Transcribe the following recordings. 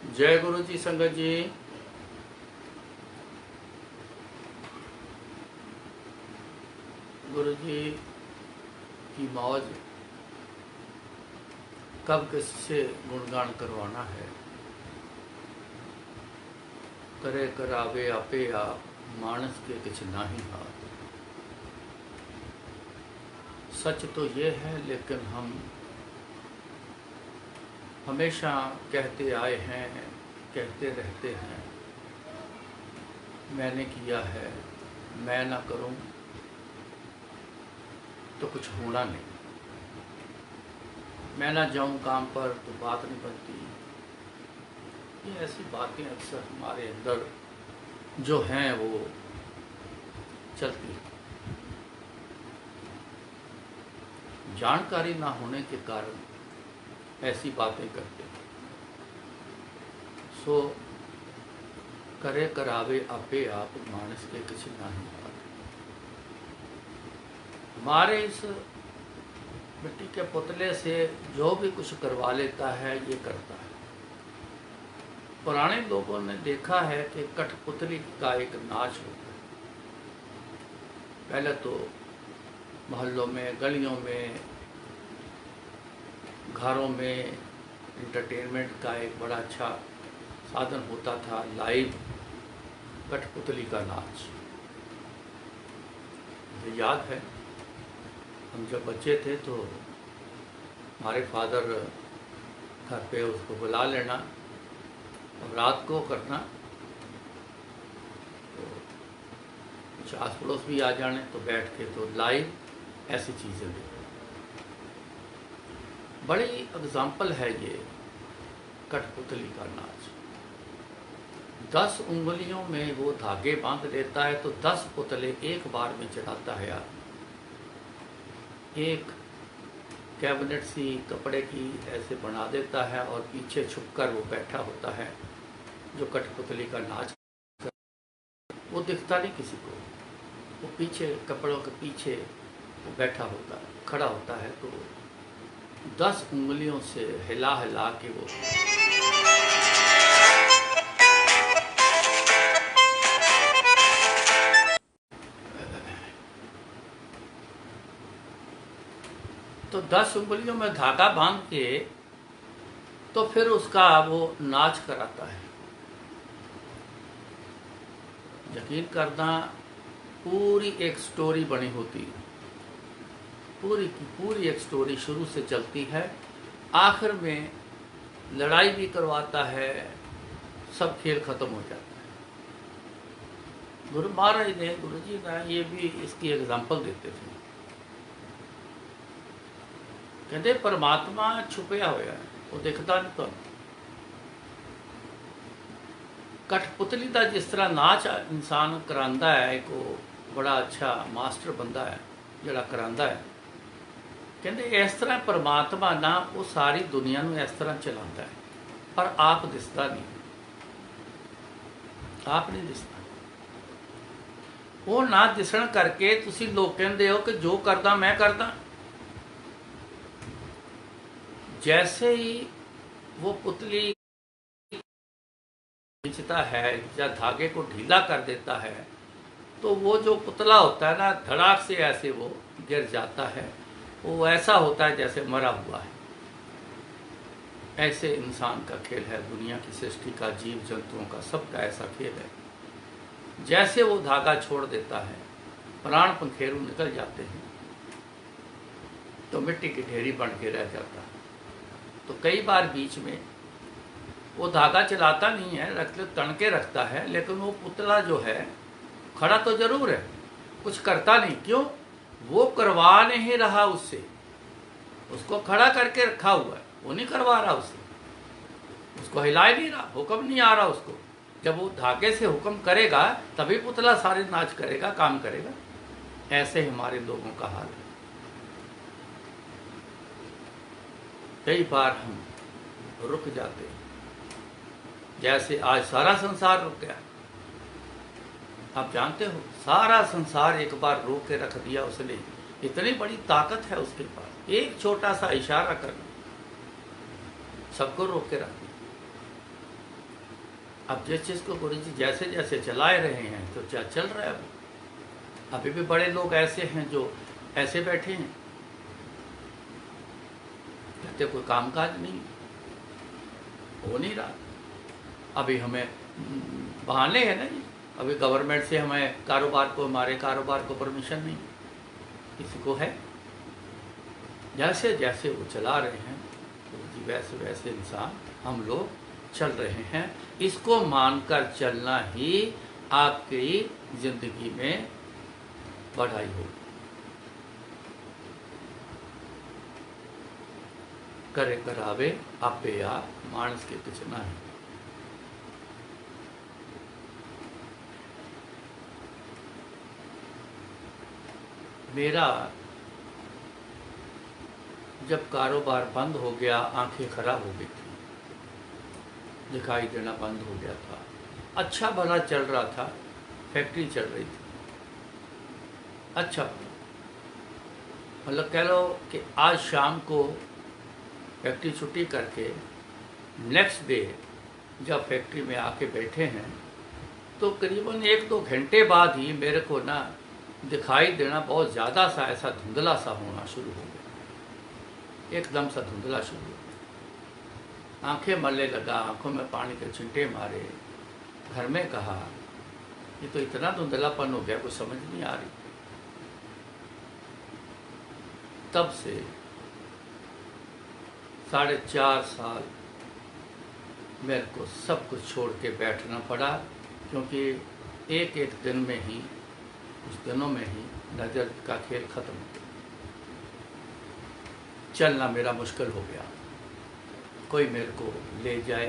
जय गुरु जी संगत जी। गुरु जी की मौज कब किससे गुणगान करवाना है। करे करावे आपे आप मानस के किछ नाही हाथ। सच तो ये है लेकिन हम हमेशा कहते आए हैं, कहते रहते हैं मैंने किया है, मैं ना करूं तो कुछ होना नहीं, मैं ना जाऊं काम पर तो बात नहीं बनती। ये ऐसी बातें अक्सर हमारे अंदर जो हैं वो चलती हैं। जानकारी ना होने के कारण ऐसी बातें करते हैं। सो करे करावे आपे आप मानस के किसी नहीं हाथ। हमारे इस मिट्टी के पुतले से जो भी कुछ करवा लेता है ये करता है। पुराने लोगों ने देखा है कि कठपुतली का एक नाच होता है। पहले तो मोहल्लों में, गलियों में, घरों में एंटरटेनमेंट का एक बड़ा अच्छा साधन होता था लाइव कठपुतली का नाच। मुझे याद है हम जब बच्चे थे तो हमारे फादर घर पे उसको बुला लेना और रात को करना, तो कुछ आस पड़ोस भी आ जाने तो बैठ के तो लाइव ऐसी चीज़ें देखो। बड़ी एग्जाम्पल है ये कठपुतली का नाच। 10 उंगलियों में वो धागे बांध लेता है तो 10 पुतले एक बार में चढ़ाता है यार। एक कैबिनेट सी कपड़े की ऐसे बना देता है और पीछे छुपकर वो बैठा होता है जो कठपुतली का नाच कर। वो दिखता नहीं किसी को, वो पीछे कपड़ों के पीछे वो बैठा होता है, खड़ा होता है। तो 10 उंगलियों से हिला हिला के वो तो 10 उंगलियों में धागा बांध के तो फिर उसका वो नाच कराता है। यकीन करना पूरी एक स्टोरी बनी होती है, पूरी की पूरी एक स्टोरी शुरू से चलती है, आखिर में लड़ाई भी करवाता है, सब खेल खत्म हो जाता है। गुरु महाराज ने, गुरु जी ने ये भी इसकी एग्जाम्पल देते थे। कहते परमात्मा छुपया होया है, वो दिखता नहीं। तो कठपुतली का जिस तरह नाच इंसान करांदा है, एक वो बड़ा अच्छा मास्टर बंदा है जड़ा करांदा है। कहते इस तरह परमात्मा ना वो सारी दुनिया में इस तरह चलाता है, पर आप दिसता नहीं, आप नहीं दिसता। वो ना दिसण करके तुसी लोग कहते हो कि जो करदा मैं करदा। जैसे ही वो पुतली खींचता है या धागे को ढीला कर देता है तो वो जो पुतला होता है ना, धड़ाक से ऐसे वो गिर जाता है। वो ऐसा होता है जैसे मरा हुआ है। ऐसे इंसान का खेल है, दुनिया की सृष्टि का, जीव जंतुओं का, सबका ऐसा खेल है। जैसे वो धागा छोड़ देता है, प्राण पंखेरु निकल जाते हैं तो मिट्टी की ढेरी बन के रह जाता है। तो कई बार बीच में वो धागा चलाता नहीं है, तन के रखता है, लेकिन वो पुतला जो है खड़ा तो जरूर है, कुछ करता नहीं। क्यों? वो करवा नहीं रहा उससे, उसको खड़ा करके रखा हुआ है, वो नहीं करवा रहा उससे, उसको हिला ही नहीं रहा, हुक्म नहीं आ रहा उसको। जब वो धागे से हुक्म करेगा तभी पुतला सारे नाच करेगा, काम करेगा। ऐसे हमारे लोगों का हाल है। कई बार हम रुक जाते हैं, जैसे आज सारा संसार रुक गया। आप जानते हो सारा संसार एक बार रोक के रख दिया उसने। इतनी बड़ी ताकत है उसके पास, एक छोटा सा इशारा करना सबको रोक के रख दिया। अब जिस चीज़ को गुरु जी जैसे जैसे चलाए रहे हैं तो क्या चल रहा है वो। अभी भी बड़े लोग ऐसे हैं जो ऐसे बैठे हैं, कहते कोई कामकाज नहीं हो नहीं रहा। अभी हमें बहाने हैं ना जी, अभी गवर्नमेंट से हमें हमारे कारोबार को परमिशन नहीं, किसी को है। जैसे जैसे वो चला रहे हैं तो जी वैसे वैसे इंसान हम लोग चल रहे हैं। इसको मानकर चलना ही आपकी जिंदगी में बढ़ाई होगी। करे करावे आपे या मानस के कुछ ना है। मेरा जब कारोबार बंद हो गया, आंखें खराब हो गई थी, दिखाई देना बंद हो गया था। अच्छा भला चल रहा था, फैक्ट्री चल रही थी, अच्छा मतलब कह लो कि आज शाम को फैक्ट्री छुट्टी करके नेक्स्ट डे जब फैक्ट्री में आके बैठे हैं तो करीबन 1-2 घंटे बाद ही मेरे को ना दिखाई देना बहुत ज़्यादा सा ऐसा धुंधला सा होना शुरू हो गया, एकदम सा धुंधला शुरू हो गया। आंखें मलने लगा, आंखों में पानी के छिंटे मारे। घर में कहा ये तो इतना धुंधलापन हो गया, कुछ समझ नहीं आ रही। तब से 4.5 साल मेरे को सब कुछ छोड़ के बैठना पड़ा, क्योंकि एक एक दिन में ही, कुछ दिनों में ही नज़र का खेल खत्म हो गया। चलना मेरा मुश्किल हो गया। कोई मेरे को ले जाए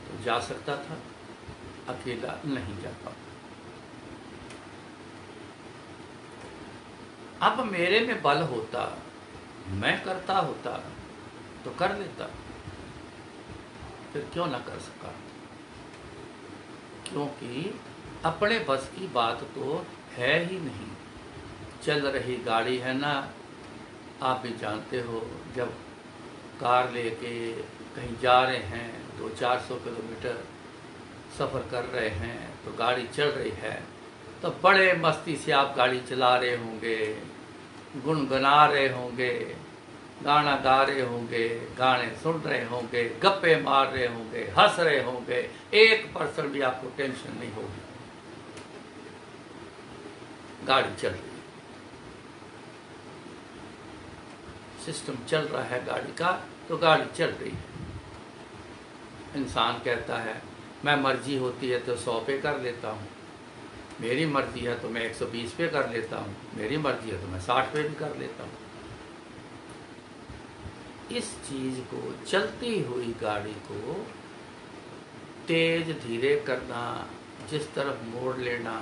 तो जा सकता था, अकेला नहीं जा पाता। अब मेरे में बल होता, मैं करता होता तो कर लेता, फिर क्यों ना कर सका। क्योंकि अपने बस की बात तो है ही नहीं। चल रही गाड़ी है ना, आप भी जानते हो, जब कार लेके कहीं जा रहे हैं 200-400 किलोमीटर सफ़र कर रहे हैं तो गाड़ी चल रही है, तो बड़े मस्ती से आप गाड़ी चला रहे होंगे, गुनगुना रहे होंगे, गाना गा रहे होंगे, गाने सुन रहे होंगे, गप्पे मार रहे होंगे, हंस रहे होंगे। 1% भी आपको टेंशन नहीं होगी, गाड़ी चल रही है, सिस्टम चल रहा है गाड़ी का, तो गाड़ी चल रही है। इंसान कहता है मैं मर्जी होती है तो 100 पे कर लेता हूँ, मेरी मर्जी है तो मैं 120 पे कर लेता हूँ, मेरी मर्जी है तो मैं 60 पे भी कर लेता हूँ। इस चीज़ को, चलती हुई गाड़ी को तेज धीरे करना, जिस तरफ मोड़ लेना,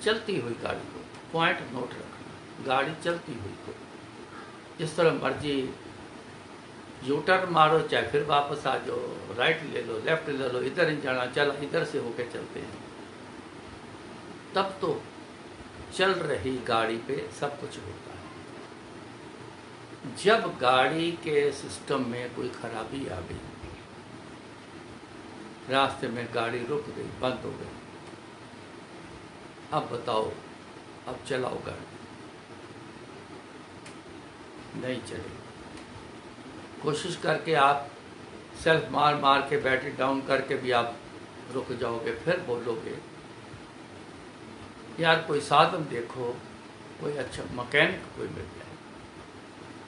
चलती हुई गाड़ी को पॉइंट नोट रखना, गाड़ी चलती हुई को जिस तरह मर्जी यू टर्न मारो, चाहे फिर वापस आ जाओ, राइट ले लो, लेफ्ट ले लो, इधर नहीं जाना, चला इधर से होके चलते हैं। तब तो चल रही गाड़ी पे सब कुछ होता है। जब गाड़ी के सिस्टम में कोई खराबी आ गई, रास्ते में गाड़ी रुक गई, बंद हो गई, अब बताओ, अब चलाओ गाड़ी, नहीं चलेगी। कोशिश करके आप सेल्फ मार मार के बैटरी डाउन करके भी आप रुक जाओगे, फिर बोलोगे यार कोई साधन देखो, कोई अच्छा मैकेनिक कोई मिल जाए।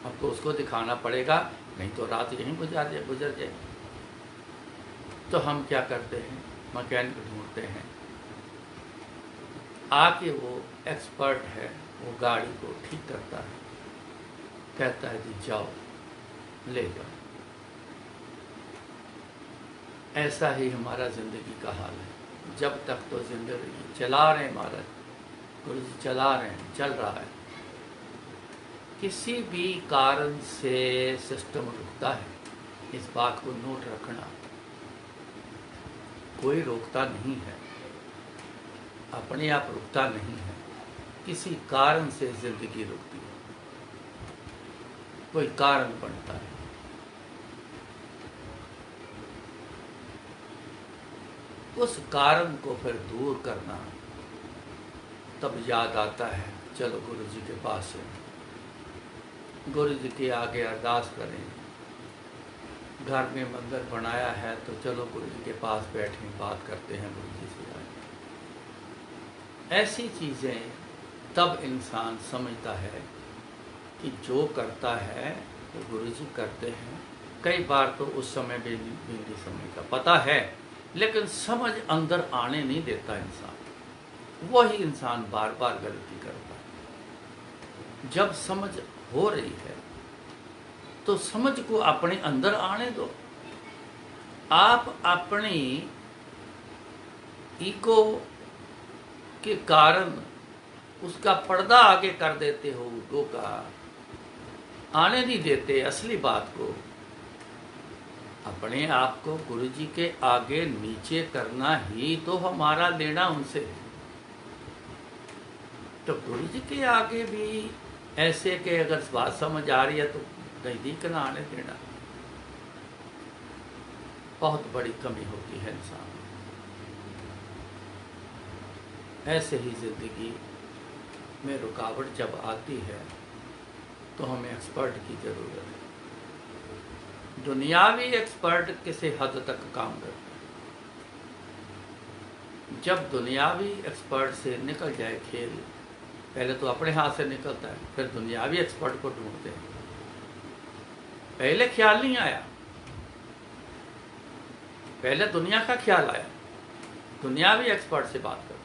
अब तो उसको दिखाना पड़ेगा, नहीं तो रात यहीं गुजर जाए। तो हम क्या करते हैं, मैकेनिक ढूंढते हैं, आके वो एक्सपर्ट है, वो गाड़ी को ठीक करता है, कहता है जी जाओ ले जाओ। ऐसा ही हमारा ज़िंदगी का हाल है। जब तक तो ज़िंदगी चला रहे हैं, महाराज गुरु जी चला रहे हैं, चल रहा है। किसी भी कारण से सिस्टम रुकता है, इस बात को नोट रखना। कोई रोकता नहीं है, अपने आप रुकता नहीं है, किसी कारण से ज़िंदगी रुकती है, कोई कारण बनता है। उस कारण को फिर दूर करना, तब याद आता है चलो गुरु जी के पास चलें, गुरु जी के आगे अरदास करें। घर में मंदिर बनाया है तो चलो गुरु जी के पास बैठें, बात करते हैं गुरु जी से आए। ऐसी चीज़ें तब इंसान समझता है कि जो करता है तो गुरु जी करते हैं। कई बार तो उस समय भी नहीं समझता, पता है लेकिन समझ अंदर आने नहीं देता इंसान। वही इंसान बार बार गलती करता है। जब समझ हो रही है तो समझ को अपने अंदर आने दो। आप अपनी ईगो के कारण उसका पर्दा आगे कर देते हो, ईगो का आने नहीं देते असली बात को। अपने आप को गुरु जी के आगे नीचे करना ही तो हमारा लेना उनसे। तो गुरु जी के आगे भी ऐसे के अगर बात समझ आ रही है तो नजदीक ना आने देना, बहुत बड़ी कमी होती है इंसान। ऐसे ही जिंदगी में रुकावट जब आती है तो हमें एक्सपर्ट की जरूरत है। दुनियावी एक्सपर्ट किसी हद तक काम करते हैं। जब दुनियावी एक्सपर्ट से निकल जाए खेल, पहले तो अपने हाथ से निकलता है, फिर दुनियावी एक्सपर्ट को ढूंढते हैं। पहले ख्याल नहीं आया, पहले दुनिया का ख्याल आया। दुनियावी एक्सपर्ट से बात करो।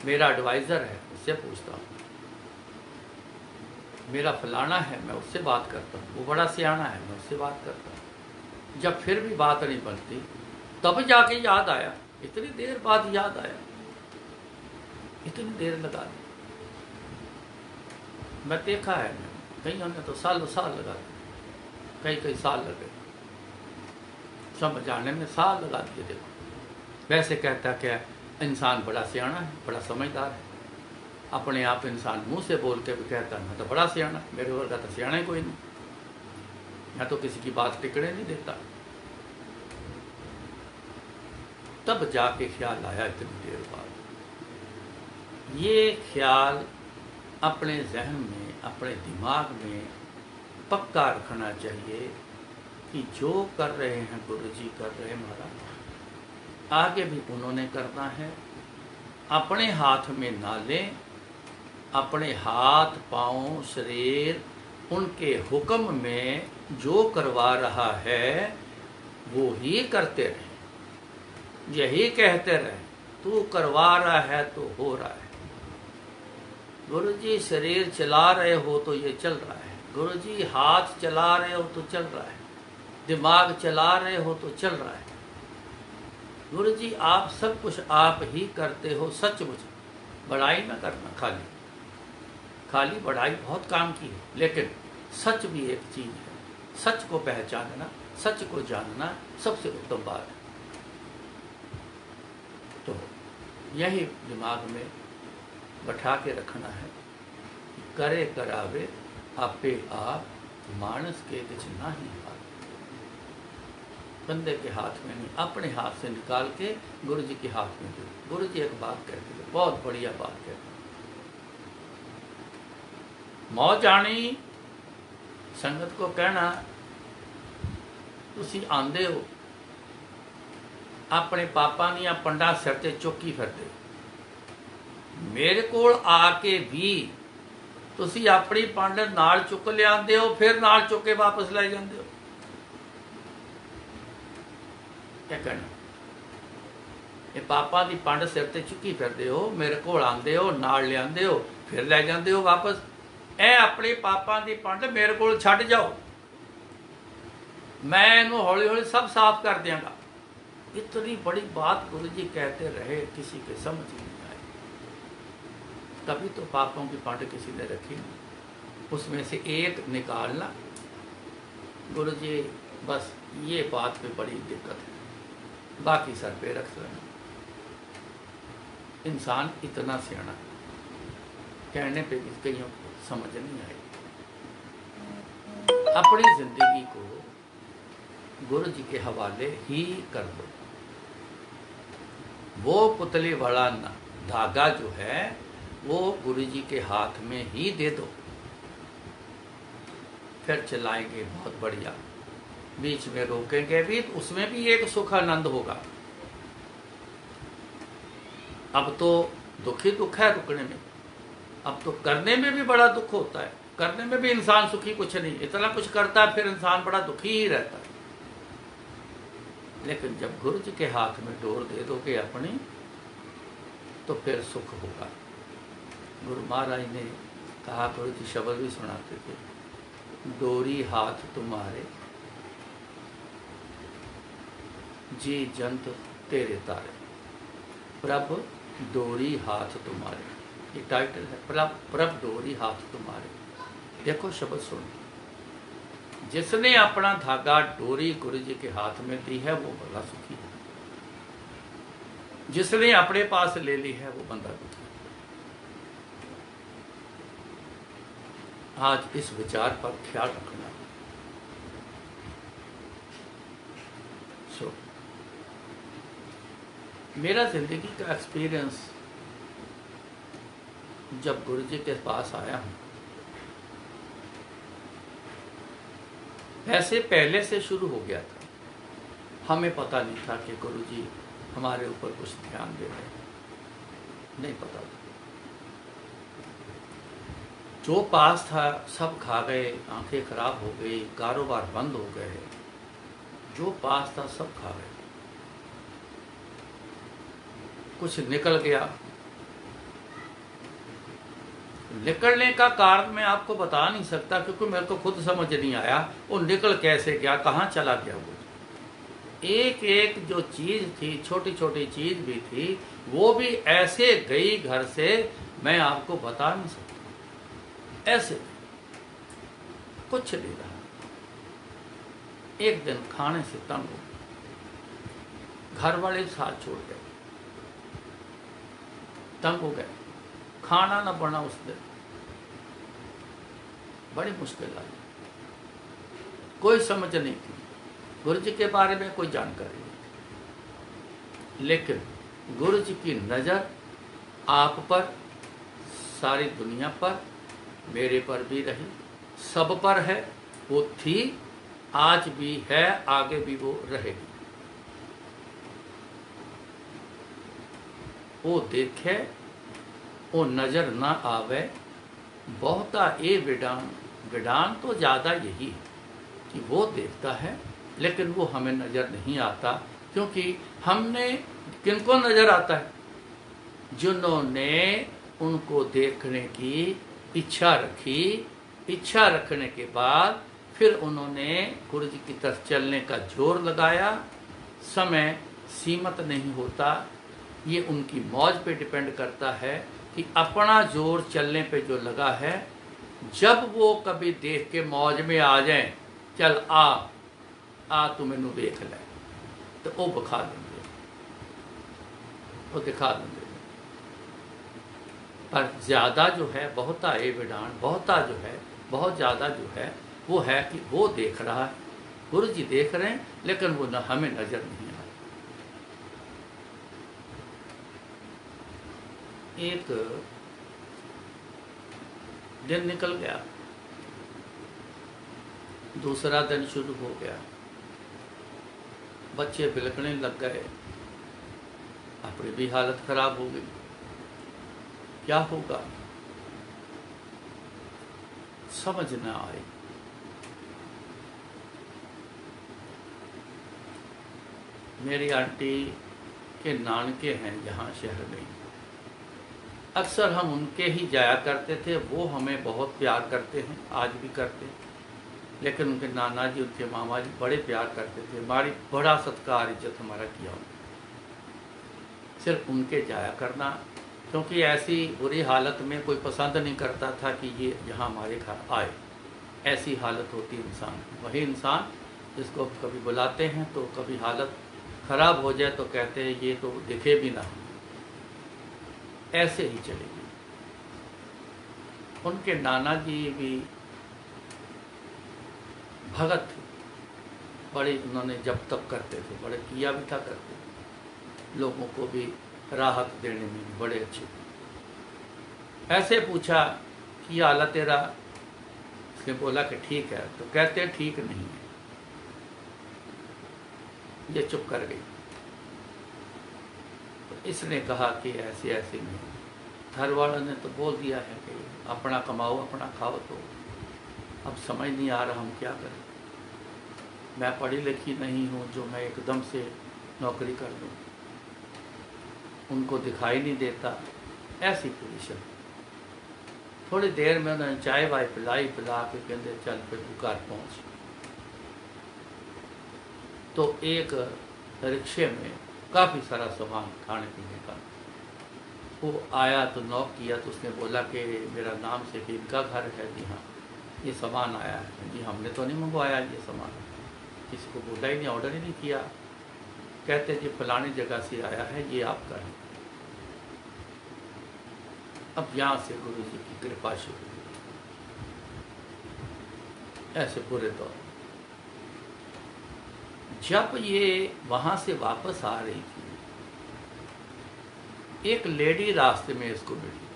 मेरा एडवाइज़र है, उससे पूछता हूँ। मेरा फलाना है, मैं उससे बात करता हूँ। वो बड़ा सियाना है, मैं उससे बात करता हूँ। जब फिर भी बात नहीं बनती तब जाके याद आया। इतनी देर बाद याद आया, इतनी देर लगा दी। मैं देखा है, कई हमने तो सालों साल लगा दिए, कई साल लगे समझ आने में, साल लगा दिए। देखो वैसे कहता क्या इंसान बड़ा सियाना है, बड़ा समझदार है। अपने आप इंसान मुंह से बोल के भी कहता है मैं तो बड़ा सियाना, मेरे वर्गा तो सियाना ही कोई नहीं, मैं तो किसी की बात टिकने नहीं देता। तब जाके ख्याल आया इतनी देर बाद। ये ख्याल अपने जहन में, अपने दिमाग में पक्का रखना चाहिए कि जो कर रहे हैं गुरु जी कर रहे हैं महाराज, आगे भी उन्होंने करना है। अपने हाथ में ना लें, अपने हाथ पांव शरीर उनके हुक्म में जो करवा रहा है वो ही करते रहें, यही कहते रहें तू करवा रहा है तो हो रहा है। गुरु जी शरीर चला रहे हो तो ये चल रहा है, गुरु जी हाथ चला रहे हो तो चल रहा है, दिमाग चला रहे हो तो चल रहा है। गुरु जी आप सब कुछ आप ही करते हो। सचमुच बड़ाई ना करना, खाली बड़ाई बहुत काम की है, लेकिन सच भी एक चीज है। सच को पहचानना, सच को जानना सबसे उत्तम बात है। तो यही दिमाग में बैठा के रखना है। करे करावे आपे आप, मानस के किछ नाही हाथ। बंदे के हाथ में नहीं, अपने हाथ से निकाल के गुरु जी के हाथ में दो। गुरु जी एक बात कहते हैं, बहुत बढ़िया बात कहते हैं। मौज आनी संगत को कहना तुसी आंदे हो, अपने पापा ਦੀਆਂ पंडा सिर ते चुकी फिरदे, मेरे कोल आके भी तुसी अपनी पंड नाल चुक लियांदे हो, फिर नाल चुक के वापस ले जांदे हो। क्या कहना, ये पापा की पंड सिर ते चुकी फिरदे हो, मेरे कोल आंदे हो, नाल लियांदे हो, फिर ले जांदे हो वापस। ए अपने पापा की पंड मेरे को छड्ड जाओ, मैं इनू हौली हौली सब साफ कर देंगा। इतनी बड़ी बात गुरु जी कहते रहे, किसी के समझ नहीं आए। तभी तो पापों की पंड किसी ने रखी नहीं, उसमें से एक निकालना। गुरु जी बस ये बात पे बड़ी दिक्कत है, बाकी सर पे रख लेना। इंसान इतना सियाना, कहने पे भी कईयों को समझ नहीं आई। अपनी जिंदगी को गुरु जी के हवाले ही कर दो। वो पुतली वाला धागा जो है वो गुरु जी के हाथ में ही दे दो, फिर चलाएंगे बहुत बढ़िया। बीच में रोकेंगे भी तो उसमें भी एक सुख आनंद होगा। अब तो दुख ही दुख है रुकने में, अब तो करने में भी बड़ा दुख होता है। करने में भी इंसान सुखी कुछ नहीं, इतना कुछ करता है फिर इंसान बड़ा दुखी ही रहता है। लेकिन जब गुरु जी के हाथ में डोर दे दोगे अपनी तो फिर सुख होगा। गुरु महाराज ने कहा, गुरु जी शब्द भी सुनाते थे, डोरी हाथ तुम्हारे जी जंत तेरे तारे, प्रभ डोरी हाथ तुम्हारे, ये टाइटल है, प्रभ डोरी हाथ तुम्हारे। देखो शब्द सुन, जिसने अपना धागा डोरी गुरु जी के हाथ में दी है वो बड़ा सुखी है, जिसने अपने पास ले ली है वो बंदा दुखी। आज इस विचार पर ख्याल रखना। सो मेरा जिंदगी का एक्सपीरियंस जब गुरु जी के पास आया हूं, वैसे पहले से शुरू हो गया था। हमें पता नहीं था कि गुरु जी हमारे ऊपर कुछ ध्यान दे रहे हैं, नहीं पता था। जो पास था सब खा गए, आंखें खराब हो गई, कारोबार बंद हो गए, जो पास था सब खा गए। कुछ निकल गया, निकलने का कारण मैं आपको बता नहीं सकता क्योंकि मेरे को खुद समझ नहीं आया वो निकल कैसे गया, कहाँ चला गया। वो एक एक जो चीज थी, छोटी छोटी चीज भी थी, वो भी ऐसे गई घर से, मैं आपको बता नहीं सकता। ऐसे कुछ नहीं रहा। एक दिन खाने से तंग हो, घर वाले साथ छोड़ गए, तंग हो गए, खाना ना बना उस दिन, बड़ी मुश्किल आई। कोई समझ नहीं थी, गुरु जी के बारे में कोई जानकारी नहीं, लेकिन गुरु जी की नज़र आप पर, सारी दुनिया पर, मेरे पर भी रही, सब पर है। वो थी, आज भी है, आगे भी वो रहेगी। वो देखे, वो नजर ना आवे, बहुता ए विडान। विडान तो ज़्यादा यही है कि वो देखता है लेकिन वो हमें नज़र नहीं आता, क्योंकि हमने किनको नज़र आता है? जिन्होंने उनको देखने की इच्छा रखी, इच्छा रखने के बाद फिर उन्होंने गुरु जी की तरफ चलने का जोर लगाया। समय सीमित नहीं होता, ये उनकी मौज पे डिपेंड करता है कि अपना जोर चलने पे जो लगा है, जब वो कभी देख के मौज में आ जाए, चल आ तू मैनू देख ले, तो वो बखा देंगे, वो दिखा देंगे। पर ज़्यादा जो है, बहुता ए विडान, बहुता जो है, बहुत ज़्यादा जो है वो है कि वो देख रहा है, गुरु जी देख रहे हैं, लेकिन वो न हमें नज़र नहीं आ रहा। एक दिन निकल गया, दूसरा दिन शुरू हो गया, बच्चे बिलखने लग गए, अपनी भी हालत खराब हो गई। क्या होगा समझ न आए। मेरी आंटी के नानके हैं जहाँ शहर में, अक्सर हम उनके ही जाया करते थे। वो हमें बहुत प्यार करते हैं, आज भी करते हैं, लेकिन उनके नाना जी, उनके मामा जी बड़े प्यार करते थे, हमारी बड़ा सत्कार इज्जत हमारा किया उन्होंने। सिर्फ उनके जाया करना, क्योंकि ऐसी बुरी हालत में कोई पसंद नहीं करता था कि ये यहाँ हमारे घर आए। ऐसी हालत होती इंसान की। वही इंसान जिसको कभी बुलाते हैं तो कभी हालत खराब हो जाए तो कहते हैं ये तो दिखे भी ना, ऐसे ही चलेगी। उनके नाना जी भी भगत थे, बड़े उन्होंने जब तब करते थे, बड़े किया भी था करते थे, लोगों को भी राहत देने में भी बड़े अच्छे थे। ऐसे पूछा कि हालत तेरा, उसने बोला कि ठीक है, तो कहते ठीक नहीं है। ये चुप कर गई। तो इसने कहा कि ऐसे ऐसे नहीं, घर वालों ने तो बोल दिया है कि अपना कमाओ अपना खाओ, तो अब समझ नहीं आ रहा हम क्या करें। मैं पढ़ी लिखी नहीं हूँ जो मैं एकदम से नौकरी कर लूँ, उनको दिखाई नहीं देता, ऐसी पोजीशन। थोड़ी देर में उन्होंने चाय वाय पिला के कहते चल फिर तू घर पहुँच। तो एक रिक्शे में काफ़ी सारा सामान खाने पीने का, वो आया तो नॉक किया, तो उसने बोला कि मेरा नाम से कि इनका घर है। जी हाँ, ये सामान आया है। जी हमने तो नहीं मंगवाया ये सामान, किसी को बोला ही नहीं, ऑर्डर ही नहीं किया। कहते जी फलानी जगह से आया है, ये आपका है। अब यहाँ से गुरु जी की कृपा शुरू हुई। ऐसे पूरे दौर जब ये वहाँ से वापस आ रही थी, एक लेडी रास्ते में इसको मिली।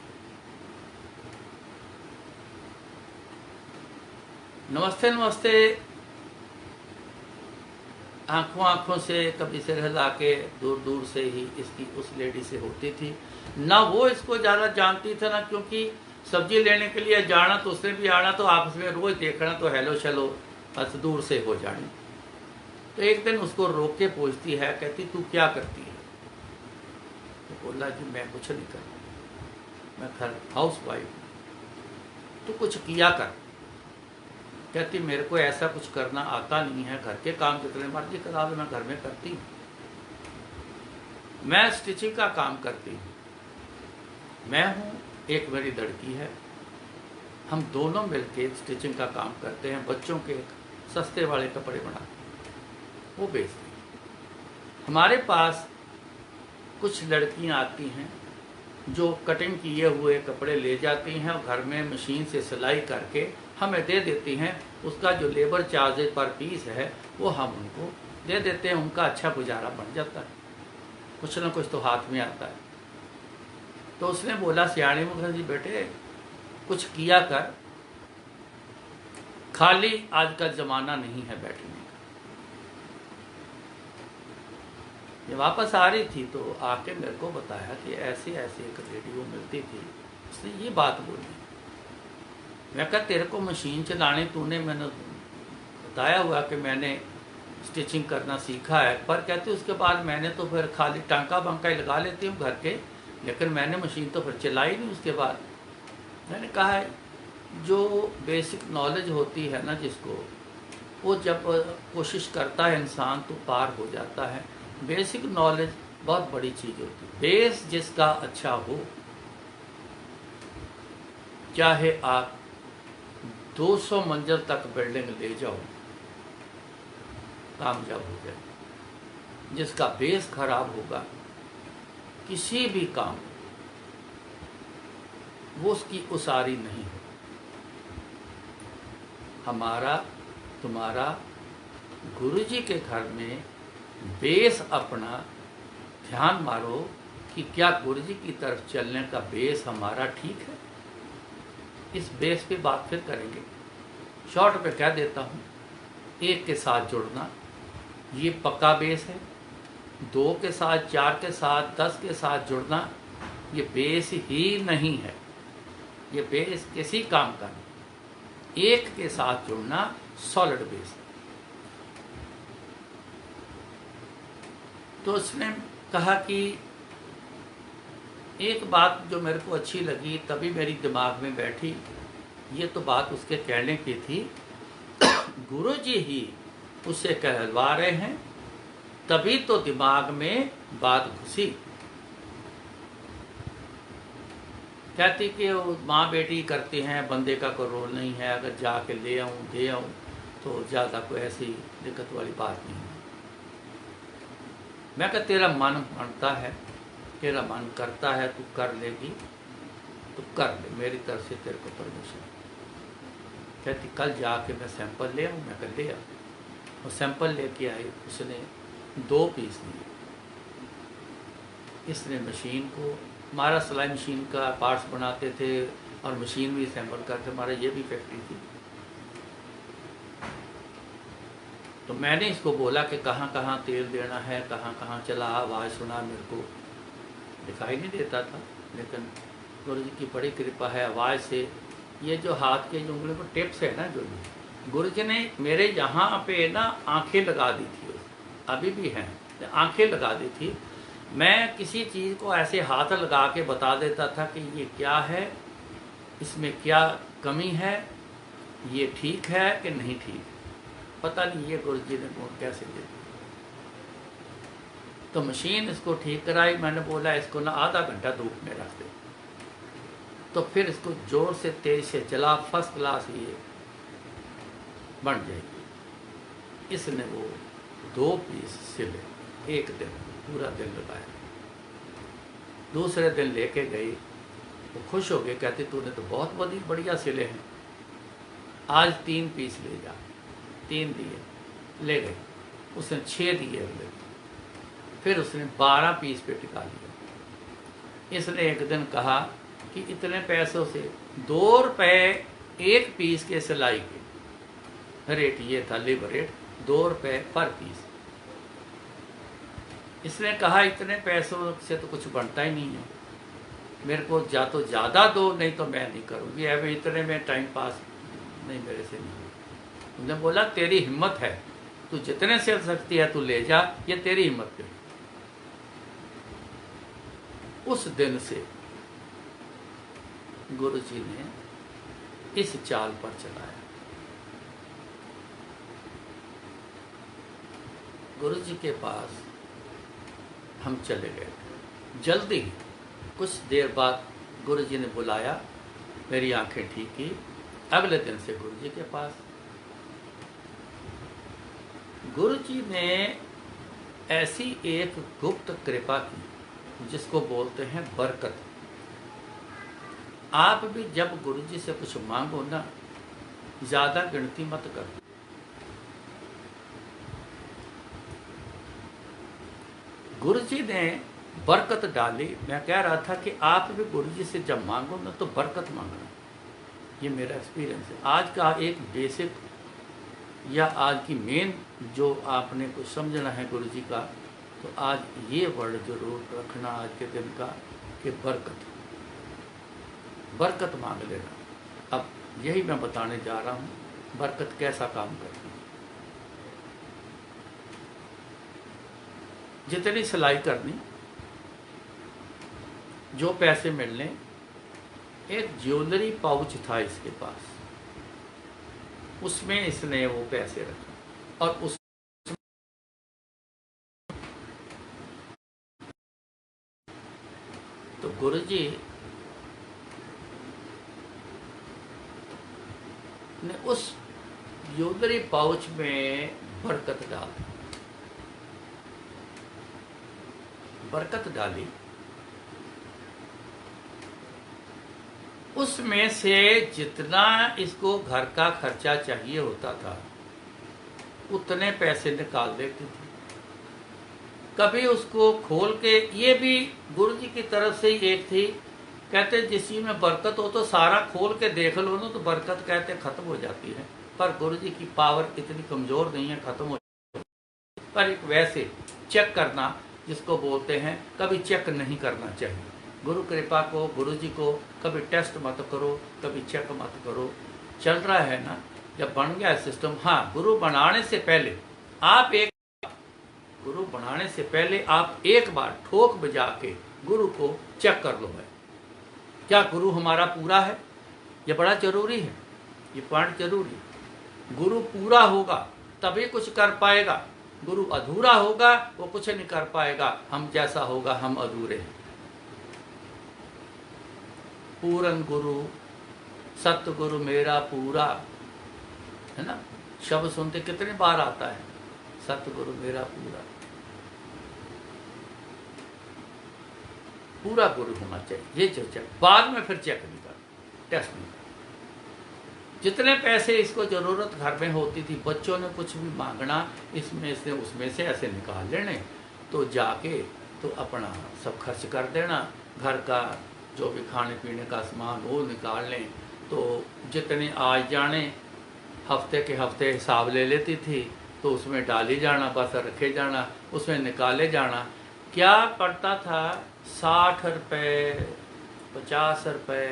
नमस्ते नमस्ते, आंखों आंखों से कभी सिर हिला के दूर दूर से ही इसकी उस लेडी से होती थी। ना वो इसको ज़्यादा जानती थी ना, क्योंकि सब्जी लेने के लिए जाना तो उसने भी आना, तो आपस में रोज देखना, तो हेलो चलो बस दूर से हो जानी। तो एक दिन उसको रोक के पूछती है, कहती तू क्या करती है? तो बोला कि मैं कुछ नहीं करती, मैं घर हाउस वाइफ हूँ। तो कुछ किया कर। कहती मेरे को ऐसा कुछ करना आता नहीं है, घर के काम जितने मर्जी करा दो मैं घर में करती हूँ। मैं स्टिचिंग का काम करती हूँ, मैं हूँ, एक मेरी लड़की है, हम दोनों मिलके स्टिचिंग का काम करते हैं। बच्चों के सस्ते वाले कपड़े बनाते हैं, वो बेचते हैं। हमारे पास कुछ लड़कियाँ आती हैं जो कटिंग किए हुए कपड़े ले जाती हैं और घर में मशीन से सिलाई करके हमें दे देती हैं। उसका जो लेबर चार्ज पर पीस है वो हम उनको दे देते हैं, उनका अच्छा गुजारा बन जाता है, कुछ ना कुछ तो हाथ में आता है। तो उसने बोला सियाणी मुखर्जी बेटे कुछ किया कर, खाली आज का ज़माना नहीं है बैठने का। ये वापस आ रही थी तो आके मेरे को बताया कि ऐसे ऐसे एक रेडियो मिलती थी, उसने ये बात बोली। मैं कहा तेरे को मशीन चलाने तूने, मैंने बताया हुआ कि मैंने स्टिचिंग करना सीखा है, पर कहते उसके बाद मैंने तो फिर खाली टांका बंका ही लगा लेती हूँ घर के, लेकिन मैंने मशीन तो फिर चलाई नहीं उसके बाद। मैंने कहा है जो बेसिक नॉलेज होती है ना जिसको, वो जब कोशिश करता है इंसान तो पार हो जाता है। बेसिक नॉलेज बहुत बड़ी चीज़ होती है। बेस जिसका अच्छा हो, चाहे आप 200 मंजिल तक बिल्डिंग ले जाओ, कामयाब हो जाए। जिसका बेस खराब होगा किसी भी काम वो उसकी उसारी नहीं हो। हमारा तुम्हारा गुरुजी के घर में बेस अपना ध्यान मारो कि क्या गुरुजी की तरफ चलने का बेस हमारा ठीक है। इस बेस पे बात फिर करेंगे। शॉर्ट पे कह देता हूँ, एक के साथ जुड़ना ये पक्का बेस है। 2 के साथ, 4 के साथ, 10 के साथ जुड़ना ये बेस ही नहीं है। ये बेस किसी काम का नहीं। एक के साथ जुड़ना सॉलिड बेस है। तो उसने कहा कि एक बात जो मेरे को अच्छी लगी, तभी मेरी दिमाग में बैठी, ये तो बात उसके कहने की थी, गुरुजी ही उसे कहलवा रहे हैं, तभी तो दिमाग में बात घुसी। कहती कि वो माँ बेटी करते हैं, बंदे का कोई रोल नहीं है, अगर जाके ले आऊँ दे आऊँ तो ज़्यादा कोई ऐसी दिक्कत वाली बात नहीं है। मैं कहा तेरा मन मानता है, तेरा मन करता है, तू कर लेगी तो कर ले, मेरी तरफ से तेरे को परमिशन। कहती कल जाके मैं सैंपल ले आऊँ। मैं कल ले आऊँ, और सैंपल लेके आई। उसने 2 पीस लिए। इसने मशीन को, हमारा सिलाई मशीन का पार्ट्स बनाते थे और मशीन भी असेंबल करते, हमारा ये भी फैक्ट्री थी। तो मैंने इसको बोला कि कहाँ कहाँ तेल देना है, कहाँ कहाँ चला, आवाज़ सुना, मेरे को दिखाई नहीं देता था, लेकिन गुरु जी की बड़ी कृपा है, आवाज़ से ये जो हाथ के जो उंगली पर टिप्स है ना, जो गुरु जी ने मेरे यहाँ पे ना आंखें लगा दी थी, अभी भी हैं, आंखें लगा दी थी। मैं किसी चीज़ को ऐसे हाथ लगा के बता देता था कि ये क्या है, इसमें क्या कमी है, ये ठीक है कि नहीं ठीक। पता नहीं ये गुरु जी ने गुण कैसे दे दिया। तो मशीन इसको ठीक कराई, मैंने बोला इसको ना आधा घंटा धूप में रख दे, तो फिर इसको जोर से तेज से चला, फर्स्ट क्लास ये बन जाएगी। इसने वो 2 पीस सिले, एक दिन पूरा दिन लगाया। दूसरे दिन लेके गई, वो खुश हो गए, कहते तूने तो बहुत बढ़िया सिले हैं, आज 3 पीस ले जा। 3 दिए, ले गए। उसने 6 दिए अगले, फिर उसने 12 पीस पे टिका लिया। इसने एक दिन कहा कि इतने पैसों से 2 रुपए 1 पीस के सिलाई के रेट, ये था लेबर रेट, 2 रुपए पर पीस। इसने कहा इतने पैसों से तो कुछ बनता ही नहीं है, मेरे को या तो ज़्यादा दो, नहीं तो मैं नहीं करूँगी, अब इतने में टाइम पास नहीं मेरे से नहीं। उन्होंने बोला तेरी हिम्मत है, तू जितने सिल सकती है तू ले जा, ये तेरी हिम्मत है। उस दिन से गुरु जी ने इस चाल पर चलाया। गुरु जी के पास हम चले गए। जल्दी ही कुछ देर बाद गुरु जी ने बुलाया, मेरी आंखें ठीक की। अगले दिन से गुरु जी के पास। गुरु जी ने ऐसी एक गुप्त कृपा की जिसको बोलते हैं बरकत। आप भी जब गुरु जी से कुछ मांगो ना, ज़्यादा गिनती मत करो। गुरु जी ने बरकत डाली। मैं कह रहा था कि आप भी गुरु जी से जब मांगो ना तो बरकत मांगना, ये मेरा एक्सपीरियंस है। आज का एक बेसिक या आज की मेन जो आपने कुछ समझना है गुरु जी का, तो आज ये वर्ड जरूर रखना आज के दिन का कि बरकत, बरकत मांग लेना। अब यही मैं बताने जा रहा हूँ, बरकत कैसा काम करती है। जितनी सिलाई करनी, जो पैसे मिलने, एक ज्वेलरी पाउच था इसके पास, उसमें इसने वो पैसे रखे और उस तो गुरुजी ने उस ज्वेलरी पाउच में बरकत डाली। बरकत डाली, उसमें से जितना इसको घर का खर्चा चाहिए होता था उतने पैसे निकाल देती थी। कभी उसको खोल के, ये भी गुरु जी की तरफ से ही एक थी, कहते जिस चीज में बरकत हो तो सारा खोल के देख लो ना, तो बरकत कहते खत्म हो जाती है। पर गुरु जी की पावर इतनी कमजोर नहीं है खत्म हो जाती, पर एक वैसे चेक करना जिसको बोलते हैं, कभी चेक नहीं करना चाहिए। गुरु कृपा को, गुरु जी को कभी टेस्ट मत करो, कभी चेक मत करो। चल रहा है ना, जब बन गया सिस्टम, हाँ गुरु बनाने से पहले आप एक बार ठोक बजा के गुरु को चेक कर लो है, क्या गुरु हमारा पूरा है। ये बड़ा जरूरी है, ये पॉइंट जरूरी है। गुरु पूरा होगा तभी कुछ कर पाएगा, गुरु अधूरा होगा वो कुछ नहीं कर पाएगा। हम जैसा होगा हम अधूरे हैं। पूरन गुरु सतगुरु मेरा पूरा, है ना, शब्द सुनते कितने बार आता है, सतगुरु मेरा पूरा। पूरा गुरु होना चाहिए, ये जो चेक बाद में फिर चेक नहीं कर, टेस्ट नहीं कर। जितने पैसे इसको जरूरत घर में होती थी, बच्चों ने कुछ भी मांगना, इसमें से उसमें से ऐसे निकाल लेने, तो जाके तो अपना सब खर्च कर देना, घर का जो भी खाने पीने का सामान वो निकाल लें। तो जितने आज जाने हफ्ते के हफ्ते हिसाब ले लेती थी, तो उसमें डाली जाना, बस रखे जाना, उसमें निकाले जाना। क्या पड़ता था, 60 रुपये, 50 रुपये,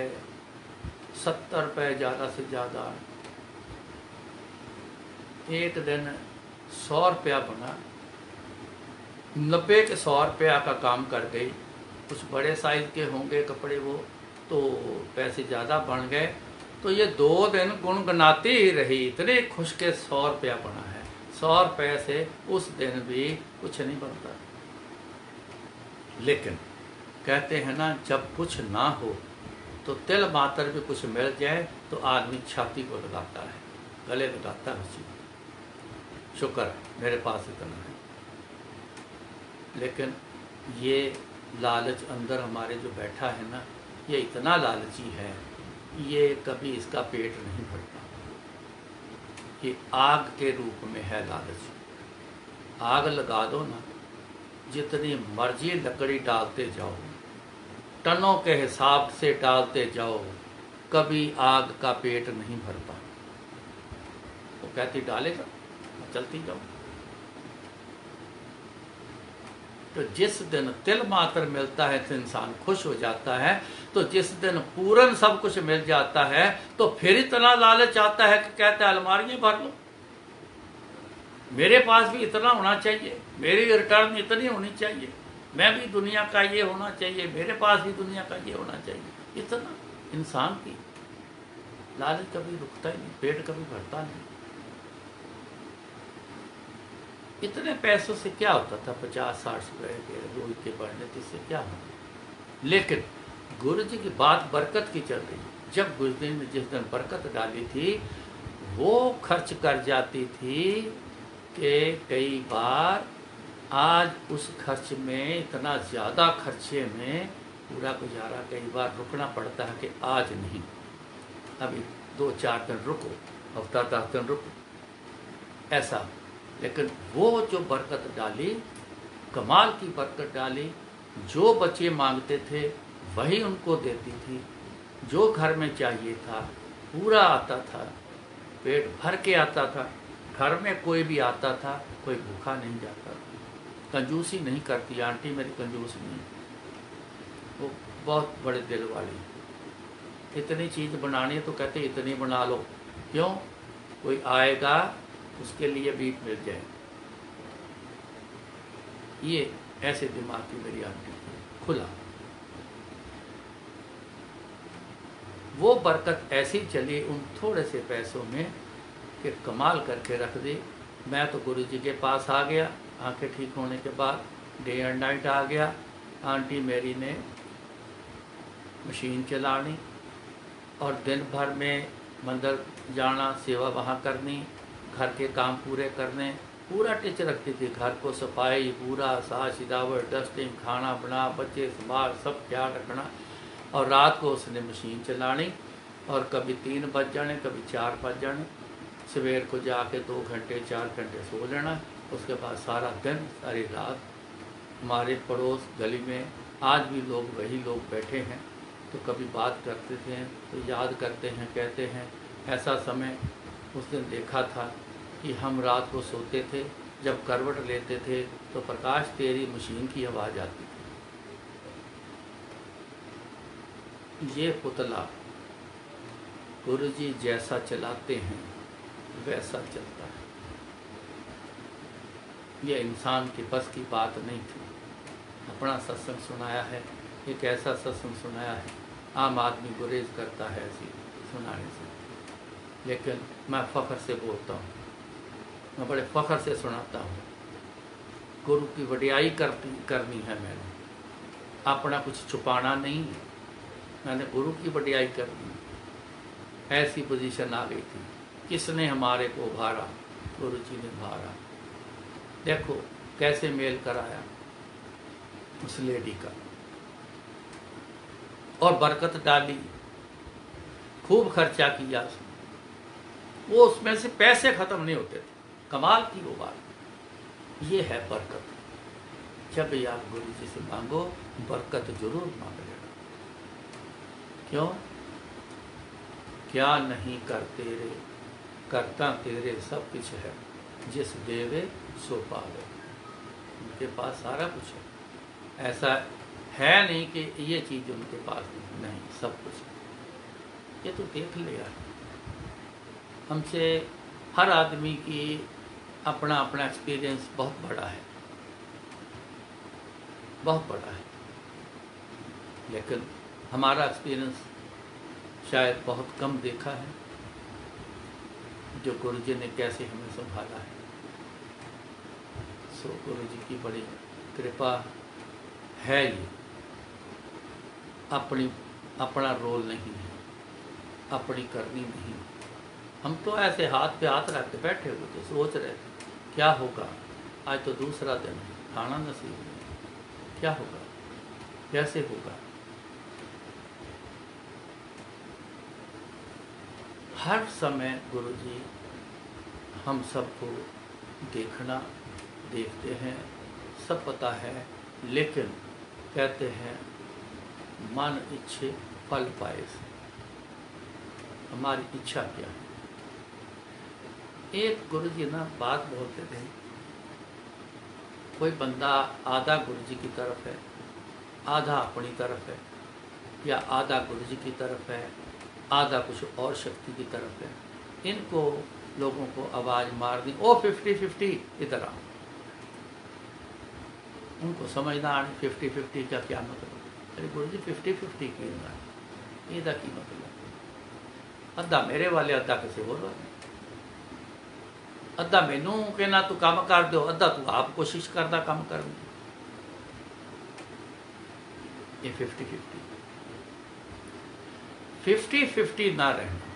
70 रुपये ज़्यादा से ज़्यादा। एक दिन 100 रुपया बना, 90 के 100 रुपया का काम कर गई। कुछ बड़े साइज के होंगे कपड़े वो, तो पैसे ज़्यादा बन गए। तो ये 2 दिन गुनगुनाती ही रही, इतने खुश के 100 रुपया बना है। 100 रुपये से उस दिन भी कुछ नहीं बनता। लेकिन कहते हैं ना, जब कुछ ना हो तो तिल मात्र भी कुछ मिल जाए तो आदमी छाती को लगाता है, गले लगाता है उसी। शुक्र है मेरे पास इतना है। लेकिन ये लालच अंदर हमारे जो बैठा है ना, ये इतना लालची है, ये कभी इसका पेट नहीं भरता। ये आग के रूप में है लालच। आग लगा दो ना, जितनी मर्जी लकड़ी डालते जाओ, टनों के हिसाब से डालते जाओ, कभी आग का पेट नहीं भरता। वो कहती डालेगा, चलती जाओ। तो जिस दिन तिल मात्र मिलता है तो इंसान खुश हो जाता है, तो जिस दिन पूरन सब कुछ मिल जाता है तो फिर इतना लालच आता है कि कहता है अलमारियां भर लो, मेरे पास भी इतना होना चाहिए, मेरी रिटर्न इतनी होनी चाहिए, मैं भी दुनिया का ये होना चाहिए, मेरे पास भी दुनिया का ये होना चाहिए। इतना इंसान की लालच कभी रुकता ही नहीं, पेट कभी भरता नहीं। इतने पैसों से क्या होता था, 50-60 रुपए के रोज के बढ़ने से क्या होता। लेकिन गुरु जी की बात बरकत की चल रही। जब गुरु जी ने जिस दिन बरकत डाली थी, वो खर्च कर जाती थी कि कई बार आज उस खर्च में, इतना ज़्यादा खर्चे में पूरा गुजारा कई बार रुकना पड़ता है कि आज नहीं, अभी 2-4 दिन रुको, हफ्ता 10 दिन रुको, ऐसा। लेकिन वो जो बरकत डाली, कमाल की बरकत डाली, जो बच्चे मांगते थे वही उनको देती थी, जो घर में चाहिए था पूरा आता था, पेट भर के आता था। घर में कोई भी आता था, कोई भूखा नहीं जाता था। कंजूसी नहीं करती आंटी मेरी, कंजूस नहीं, वो बहुत बड़े दिल वाली। इतनी चीज़ बनानी है तो कहते इतनी बना लो, क्यों, कोई आएगा उसके लिए भी मिल जाए। ये ऐसे दिमाग की मेरी आंटी थी, खुला। वो बरकत ऐसी चली उन थोड़े से पैसों में कि कमाल करके रख दी। मैं तो गुरु जी के पास आ गया, आंखें ठीक होने के बाद डे एंड नाइट आ गया। आंटी मेरी ने मशीन चलानी और दिन भर में मंदिर जाना, सेवा वहाँ करनी, घर के काम पूरे करने, पूरा टिच रखती थी। घर को सफाई, पूरा साज सजावट, डस्टिंग, खाना बना, बच्चे संभाल, सब ख्याल रखना। और रात को उसने मशीन चलानी और कभी 3 बज जाने, कभी 4 बज जाने। सवेर को जाके 2 घंटे 4 घंटे सो लेना। उसके बाद सारा दिन सारी रात। हमारे पड़ोस गली में आज भी लोग वही लोग बैठे हैं, तो कभी बात करते थे तो याद करते हैं, कहते हैं ऐसा समय उस दिन देखा था कि हम रात को सोते थे, जब करवट लेते थे तो प्रकाश तेरी मशीन की आवाज़ आती थी। ये पुतला गुरुजी जैसा चलाते हैं वैसा चलता है। ये इंसान की बस की बात नहीं थी। अपना सत्संग सुनाया है, एक ऐसा सत्संग सुनाया है, आम आदमी गुरेज करता है ऐसी सुनाने से, लेकिन मैं फ़ख्र से बोलता हूँ, मैं बड़े फ़ख्र से सुनाता हूँ। गुरु की वडियाई करनी है मैंने, अपना कुछ छुपाना नहीं है, मैंने गुरु की वडियाई करनी। ऐसी पोजीशन आ गई थी। किसने हमारे को भारा, गुरु जी ने भारा। देखो कैसे मेल कराया उस लेडी का, और बरकत डाली, खूब खर्चा किया उसने। वो उसमें से पैसे खत्म नहीं होते थे। कमाल की वो बात, ये है बरकत। जब भी आप गुरु जी से मांगो बरकत जरूर मांग लेना। क्यों? क्या नहीं कर तेरे, करता तेरे सब कुछ है, जिस देवे सो पावे। उनके पास सारा कुछ है, ऐसा है नहीं कि ये चीज़ उनके पास नहीं, सब कुछ है। ये तो देख लिया। हमसे हर आदमी की अपना अपना एक्सपीरियंस बहुत बड़ा है, बहुत बड़ा है, लेकिन हमारा एक्सपीरियंस शायद बहुत कम देखा है, जो गुरुजी ने कैसे हमें संभाला है। सो गुरुजी की बड़ी कृपा है। ये अपना रोल नहीं है, अपनी करनी नहीं। हम तो ऐसे हाथ पे हाथ रख के बैठे हुए थे, सोच रहे थे क्या होगा। आज तो दूसरा दिन है, खाना नसीब नहीं, क्या होगा, कैसे होगा। हर समय गुरुजी हम सबको देखते हैं, सब पता है, लेकिन कहते हैं मन इच्छे फल पाए से। हमारी इच्छा क्या है। एक गुरुजी ना बात बोलते थे, कोई बंदा आधा गुरुजी की तरफ है, आधा अपनी तरफ है, या आधा गुरुजी की तरफ है, आधा कुछ और शक्ति की तरफ है। इनको लोगों को आवाज़ मार दी, ओ 50-50 इधर आओ। उनको समझना आनी 50-50 का क्या मतलब। अरे गुरुजी 50-50 की ਇਹਦਾ ਕੀ मतलब। अद्धा मेरे वाले अद्धा किसी होर वाले, अद्धा मैनू कहना तू काम कर दो, अद्धा तू आप कोशिश करता काम करने। ये 50-50 ना रहना,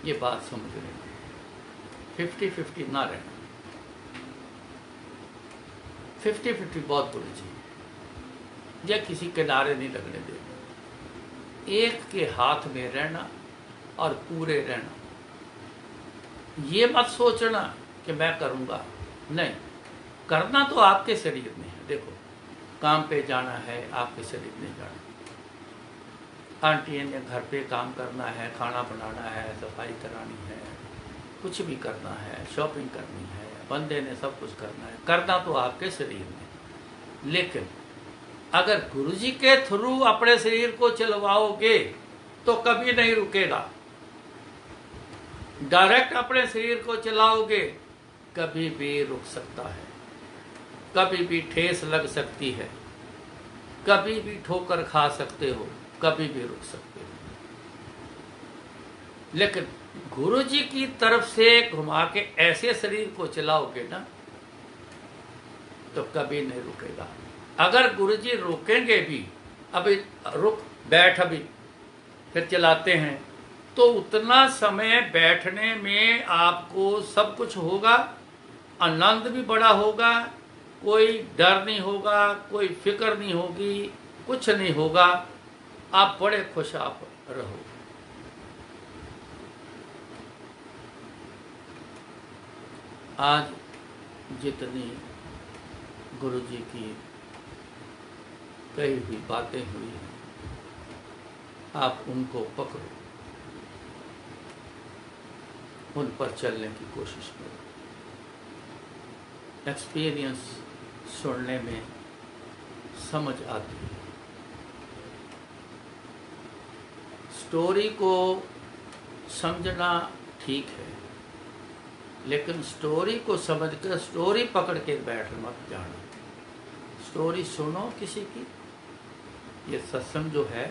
ये बात समझ लेना। 50-50 ना रहना, 50-50 बहुत बुरी चीज, या किसी किनारे नहीं लगने देना। एक के हाथ में रहना और पूरे रहना। ये मत सोचना कि मैं करूँगा, नहीं, करना तो आपके शरीर में है। देखो, काम पे जाना है, आपके शरीर में जाना। आंटी ने घर पे काम करना है, खाना बनाना है, सफाई करानी है, कुछ भी करना है, शॉपिंग करनी है, बंदे ने सब कुछ करना है, करना तो आपके शरीर में। लेकिन अगर गुरुजी के थ्रू अपने शरीर को चलवाओगे तो कभी नहीं रुकेगा। डायरेक्ट अपने शरीर को चलाओगे कभी भी रुक सकता है, कभी भी ठेस लग सकती है, कभी भी ठोकर खा सकते हो, कभी भी रुक सकते हो। लेकिन गुरुजी की तरफ से घुमा के ऐसे शरीर को चलाओगे ना तो कभी नहीं रुकेगा। अगर गुरुजी रोकेंगे भी, अभी रुक बैठ, अभी फिर चलाते हैं, तो उतना समय बैठने में आपको सब कुछ होगा, आनंद भी बड़ा होगा, कोई डर नहीं होगा, कोई फिक्र नहीं होगी, कुछ नहीं होगा, आप बड़े खुश आप रहो। आज जितनी गुरुजी की कही हुई बातें हुई हैं, आप उनको पकड़ो, उन पर चलने की कोशिश करो। एक्सपीरियंस सुनने में समझ आती है, स्टोरी को समझना ठीक है, लेकिन स्टोरी को समझकर स्टोरी पकड़ के बैठ मत जाना। स्टोरी सुनो किसी की, ये सत्संग जो है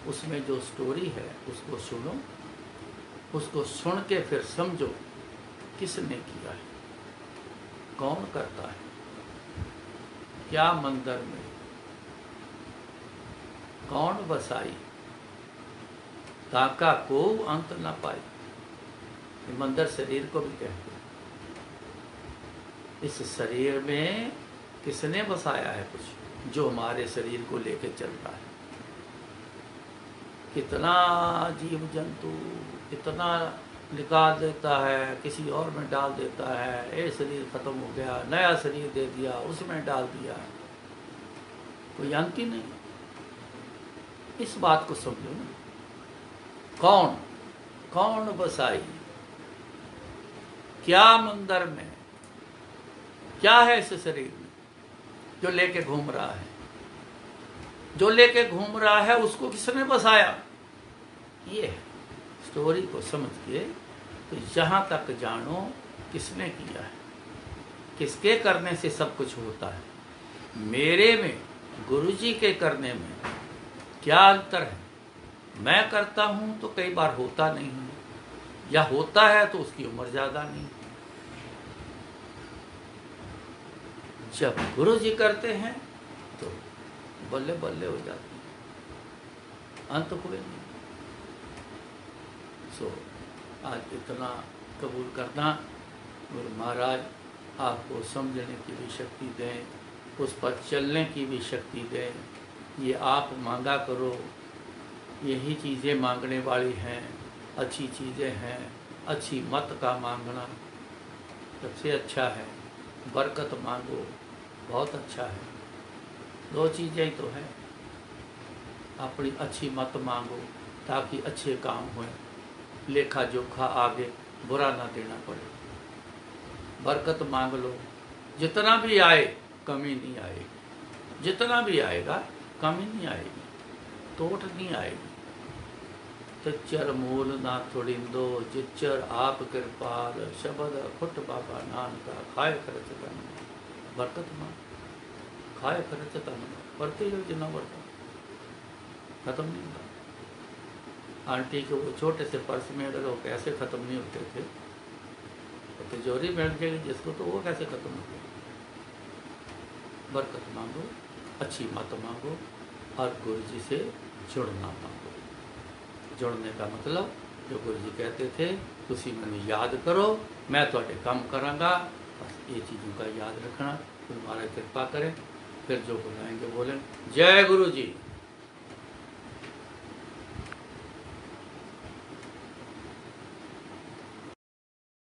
उसमें जो स्टोरी है उसको सुनो, उसको सुन के फिर समझो किसने किया है, कौन करता है, क्या मंदिर में कौन बसाई, ताका को अंत न पाई। ये मंदिर शरीर को भी कहते हैं। इस शरीर में किसने बसाया है कुछ, जो हमारे शरीर को लेके चल रहा है। कितना जीव जंतु, इतना निकाल देता है, किसी और में डाल देता है, ये शरीर खत्म हो गया, नया शरीर दे दिया, उसमें डाल दिया, कोई अंत ही नहीं। इस बात को समझो ना, कौन कौन बसाई, क्या मंदिर में, क्या है इस शरीर में जो लेके घूम रहा है, जो लेके घूम रहा है उसको किसने बसाया। ये है स्टोरी को समझ के तो जहां तक जानो किसने किया है, किसके करने से सब कुछ होता है। मेरे में, गुरुजी के करने में क्या अंतर है। मैं करता हूं तो कई बार होता नहीं है, या होता है तो उसकी उम्र ज्यादा नहीं। जब गुरुजी करते हैं तो बल्ले बल्ले हो जाती है, अंत हुए नहीं। सो आज इतना कबूल करना, गुरु महाराज आपको समझने की भी शक्ति दें, उस पर चलने की भी शक्ति दें। ये आप मांगा करो, यही चीज़ें मांगने वाली हैं, अच्छी चीज़ें हैं। अच्छी मत का मांगना सबसे अच्छा है, बरकत मांगो बहुत अच्छा है। दो चीज़ें ही तो हैं, अपनी अच्छी मत मांगो ताकि अच्छे काम हों, लेखा जोखा आगे बुरा ना देना पड़े। बरकत मांग लो, जितना भी आए कमी नहीं आएगी, जितना भी आएगा कमी नहीं आएगी, टोट नहीं आएगी। तिच्चर मूल ना थोड़िंदो, जिच्चर आप कृपाल, शब्द खुट बाबा नानका, खाए खर्च तन बरकत मां, खाए खर्च तन बढ़ते जो जितना बढ़ता खत्म नहीं होता। आंटी के वो छोटे से पर्स में अगर वो कैसे खत्म नहीं होते थे, तो तिजोरी बैठ जाएगी जिसको, तो वो कैसे खत्म हो गए। बरकत मांगो, अच्छी मत मांगो और गुरु जी से जुड़ना मांगो। जुड़ने का मतलब जो गुरु जी कहते थे, तुसी मैंने याद करो, मैं थोड़े काम करांगा। बस ये चीज़ों का याद रखना। गुरु महाराज कृपा करें, फिर जो बुलाएंगे बोलें। जय गुरु जी।